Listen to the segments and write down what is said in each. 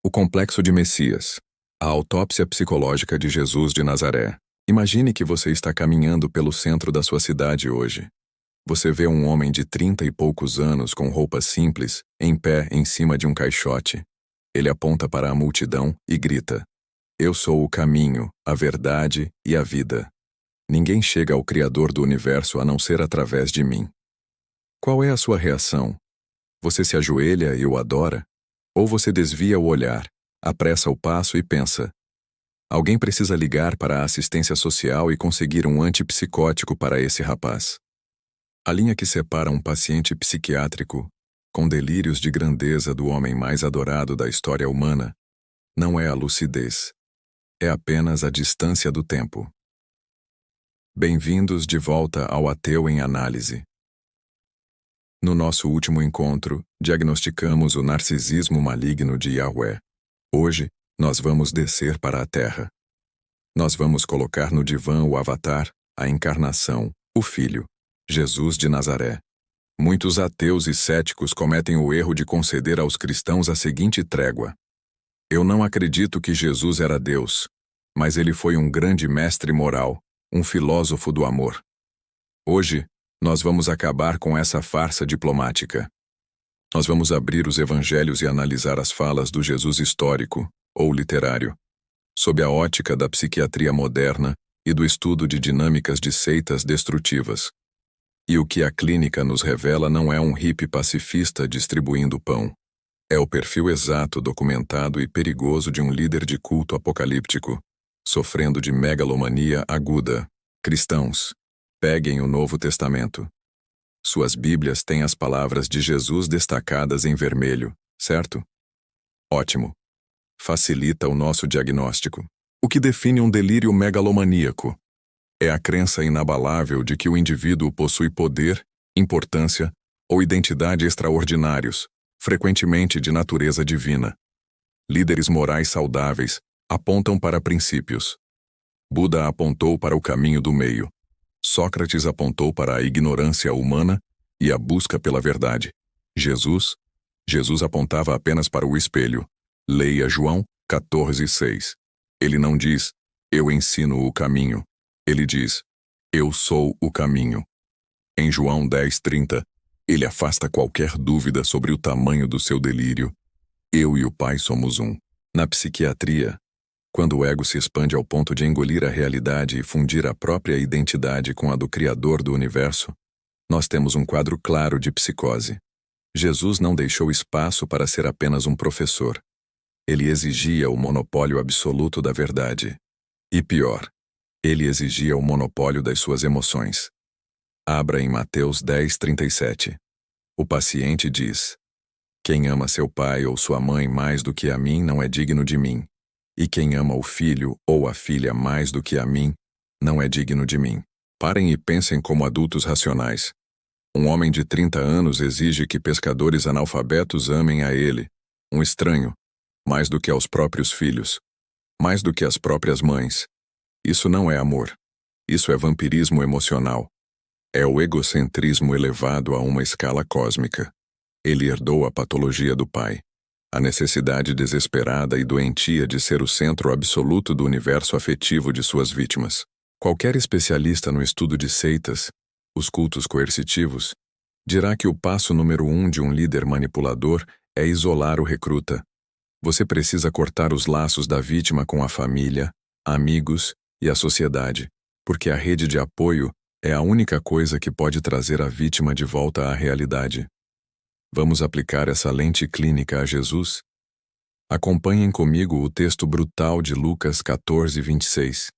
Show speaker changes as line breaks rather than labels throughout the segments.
O complexo de Messias. A autópsia psicológica de Jesus de Nazaré. Imagine que você está caminhando pelo centro da sua cidade hoje. Você vê um homem de 30 e poucos anos com roupas simples, em pé em cima de um caixote. Ele aponta para a multidão e grita: "Eu sou o caminho, a verdade e a vida. Ninguém chega ao Criador do universo a não ser através de mim." Qual é a sua reação? Você se ajoelha e o adora? Ou você desvia o olhar, apressa o passo e pensa: alguém precisa ligar para a assistência social e conseguir um antipsicótico para esse rapaz? A linha que separa um paciente psiquiátrico, com delírios de grandeza do homem mais adorado da história humana, não é a lucidez. É apenas a distância do tempo. Bem-vindos de volta ao Ateu em Análise. No nosso último encontro, diagnosticamos o narcisismo maligno de Yahweh. Hoje, nós vamos descer para a Terra. Nós vamos colocar no divã o avatar, a encarnação, o Filho, Jesus de Nazaré. Muitos ateus e céticos cometem o erro de conceder aos cristãos a seguinte trégua: eu não acredito que Jesus era Deus, mas ele foi um grande mestre moral, um filósofo do amor. Hoje, nós vamos acabar com essa farsa diplomática. Nós vamos abrir os evangelhos e analisar as falas do Jesus histórico, ou literário, sob a ótica da psiquiatria moderna e do estudo de dinâmicas de seitas destrutivas. E o que a clínica nos revela não é um hippie pacifista distribuindo pão. É o perfil exato, documentado e perigoso de um líder de culto apocalíptico, sofrendo de megalomania aguda. Cristãos, peguem o Novo Testamento. Suas Bíblias têm as palavras de Jesus destacadas em vermelho, certo? Ótimo. Facilita o nosso diagnóstico. O que define um delírio megalomaníaco? É a crença inabalável de que o indivíduo possui poder, importância ou identidade extraordinários, frequentemente de natureza divina. Líderes morais saudáveis apontam para princípios. Buda apontou para o caminho do meio. Sócrates apontou para a ignorância humana e a busca pela verdade. Jesus apontava apenas para o espelho. Leia João 14:6. Ele não diz: eu ensino o caminho. Ele diz: eu sou o caminho. Em João 10:30, ele afasta qualquer dúvida sobre o tamanho do seu delírio. Eu e o Pai somos um. Na psiquiatria, quando o ego se expande ao ponto de engolir a realidade e fundir a própria identidade com a do Criador do universo, nós temos um quadro claro de psicose. Jesus não deixou espaço para ser apenas um professor. Ele exigia o monopólio absoluto da verdade. E pior, ele exigia o monopólio das suas emoções. Abra em Mateus 10:37. O paciente diz: quem ama seu pai ou sua mãe mais do que a mim não é digno de mim. E quem ama o filho ou a filha mais do que a mim não é digno de mim. Parem e pensem como adultos racionais. Um homem de 30 anos exige que pescadores analfabetos amem a ele, um estranho, mais do que aos próprios filhos, mais do que as próprias mães. Isso não é amor. Isso é vampirismo emocional. É o egocentrismo elevado a uma escala cósmica. Ele herdou a patologia do pai, a necessidade desesperada e doentia de ser o centro absoluto do universo afetivo de suas vítimas. Qualquer especialista no estudo de seitas, os cultos coercitivos, dirá que o passo número 1 de um líder manipulador é isolar o recruta. Você precisa cortar os laços da vítima com a família, amigos e a sociedade, porque a rede de apoio é a única coisa que pode trazer a vítima de volta à realidade. Vamos aplicar essa lente clínica a Jesus? Acompanhem comigo o texto brutal de Lucas 14:26.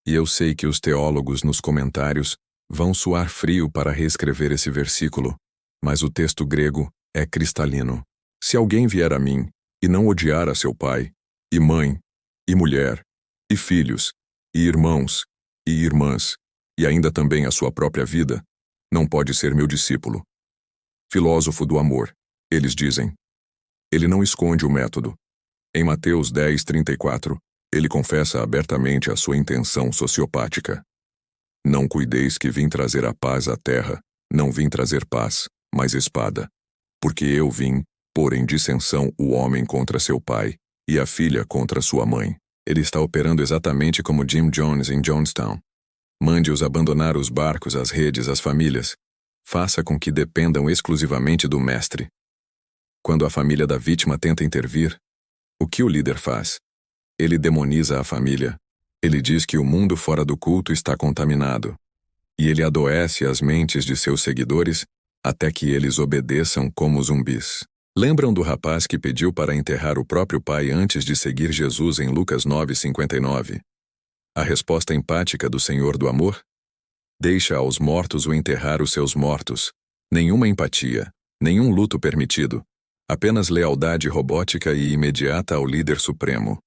E eu sei que os teólogos nos comentários vão suar frio para reescrever esse versículo, mas o texto grego é cristalino. Se alguém vier a mim e não odiar a seu pai, e mãe, e mulher, e filhos, e irmãos, e irmãs, e ainda também a sua própria vida, não pode ser meu discípulo. Filósofo do amor, eles dizem. Ele não esconde o método. Em Mateus 10:34, ele confessa abertamente a sua intenção sociopática. Não cuideis que vim trazer a paz à terra, não vim trazer paz, mas espada. Porque eu vim pôr em dissensão o homem contra seu pai, e a filha contra sua mãe. Ele está operando exatamente como Jim Jones em Jonestown. Mande-os abandonar os barcos, as redes, as famílias. Faça com que dependam exclusivamente do mestre. Quando a família da vítima tenta intervir, o que o líder faz? Ele demoniza a família. Ele diz que o mundo fora do culto está contaminado. E ele adoece as mentes de seus seguidores até que eles obedeçam como zumbis. Lembram do rapaz que pediu para enterrar o próprio pai antes de seguir Jesus em Lucas 9:59? A resposta empática do Senhor do amor? Deixa aos mortos o enterrar os seus mortos. Nenhuma empatia, nenhum luto permitido. Apenas lealdade robótica e imediata ao líder supremo.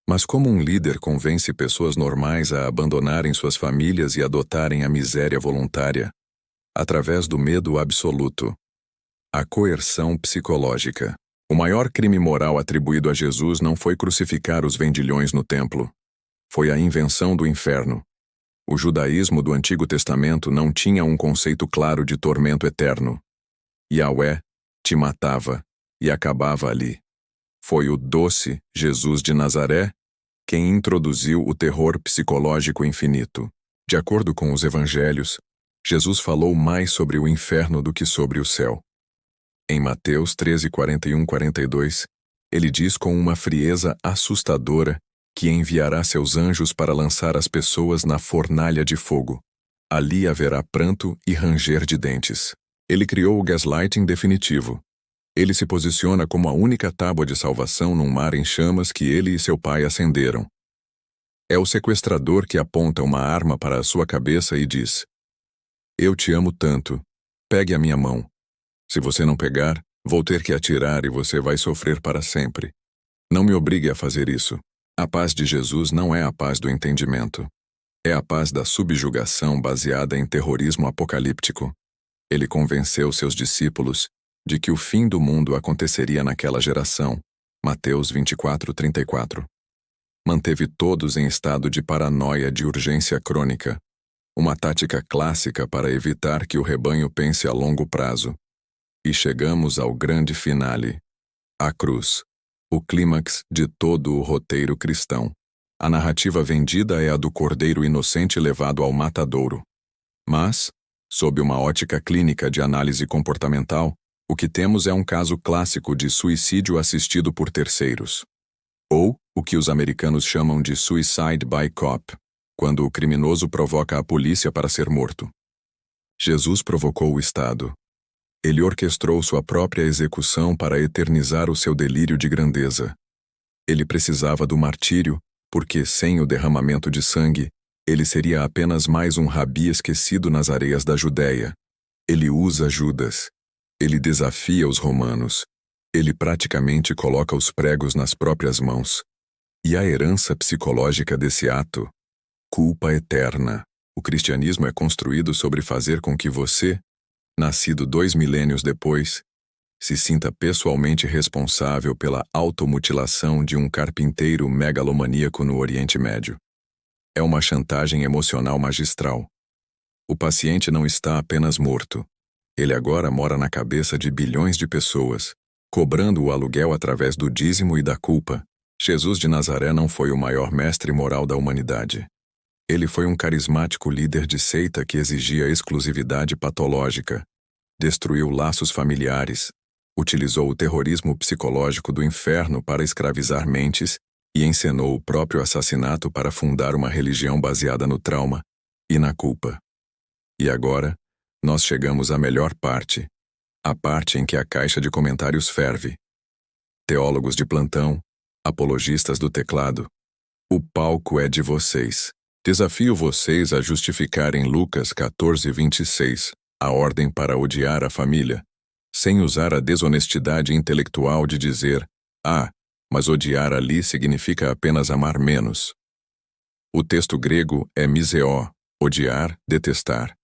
Mas como um líder convence pessoas normais a abandonarem suas famílias e adotarem a miséria voluntária? Através do medo absoluto. A coerção psicológica. O maior crime moral atribuído a Jesus não foi crucificar os vendilhões no templo. Foi a invenção do inferno. O judaísmo do Antigo Testamento não tinha um conceito claro de tormento eterno. Yahweh te matava e acabava ali. Foi o doce Jesus de Nazaré quem introduziu o terror psicológico infinito. De acordo com os evangelhos, Jesus falou mais sobre o inferno do que sobre o céu. Em Mateus 13:41-42, ele diz com uma frieza assustadora que enviará seus anjos para lançar as pessoas na fornalha de fogo. Ali haverá pranto e ranger de dentes. Ele criou o gaslighting definitivo. Ele se posiciona como a única tábua de salvação num mar em chamas que ele e seu pai acenderam. É o sequestrador que aponta uma arma para a sua cabeça e diz: "Eu te amo tanto. Pegue a minha mão. Se você não pegar, vou ter que atirar e você vai sofrer para sempre. Não me obrigue a fazer isso." A paz de Jesus não é a paz do entendimento. É a paz da subjugação baseada em terrorismo apocalíptico. Ele convenceu seus discípulos de que o fim do mundo aconteceria naquela geração. Mateus 24:34. Manteve todos em estado de paranoia de urgência crônica. Uma tática clássica para evitar que o rebanho pense a longo prazo. E chegamos ao grande finale. A cruz. O clímax de todo o roteiro cristão. A narrativa vendida é a do cordeiro inocente levado ao matadouro. Mas, sob uma ótica clínica de análise comportamental, o que temos é um caso clássico de suicídio assistido por terceiros. Ou, o que os americanos chamam de suicide by cop, quando o criminoso provoca a polícia para ser morto. Jesus provocou o Estado. Ele orquestrou sua própria execução para eternizar o seu delírio de grandeza. Ele precisava do martírio, porque, sem o derramamento de sangue, ele seria apenas mais um rabi esquecido nas areias da Judéia. Ele usa Judas. Ele desafia os romanos. Ele praticamente coloca os pregos nas próprias mãos. E a herança psicológica desse ato? Culpa eterna. O cristianismo é construído sobre fazer com que você, nascido 2 milênios depois, se sinta pessoalmente responsável pela automutilação de um carpinteiro megalomaníaco no Oriente Médio. É uma chantagem emocional magistral. O paciente não está apenas morto. Ele agora mora na cabeça de bilhões de pessoas, cobrando o aluguel através do dízimo e da culpa. Jesus de Nazaré não foi o maior mestre moral da humanidade. Ele foi um carismático líder de seita que exigia exclusividade patológica, destruiu laços familiares, utilizou o terrorismo psicológico do inferno para escravizar mentes e encenou o próprio assassinato para fundar uma religião baseada no trauma e na culpa. E agora, nós chegamos à melhor parte, a parte em que a caixa de comentários ferve. Teólogos de plantão, apologistas do teclado, o palco é de vocês. Desafio vocês a justificarem Lucas 14:26, a ordem para odiar a família, sem usar a desonestidade intelectual de dizer: mas odiar ali significa apenas amar menos. O texto grego é miseó, odiar, detestar.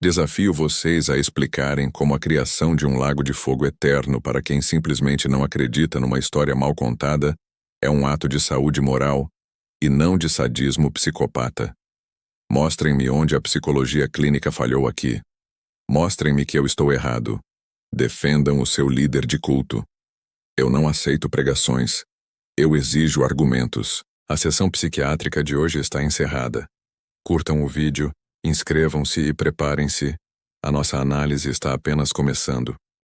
Desafio vocês a explicarem como a criação de um lago de fogo eterno para quem simplesmente não acredita numa história mal contada é um ato de saúde moral e não de sadismo psicopata. Mostrem-me onde a psicologia clínica falhou aqui. Mostrem-me que eu estou errado. Defendam o seu líder de culto. Eu não aceito pregações. Eu exijo argumentos. A sessão psiquiátrica de hoje está encerrada. Curtam o vídeo, inscrevam-se e preparem-se. A nossa análise está apenas começando.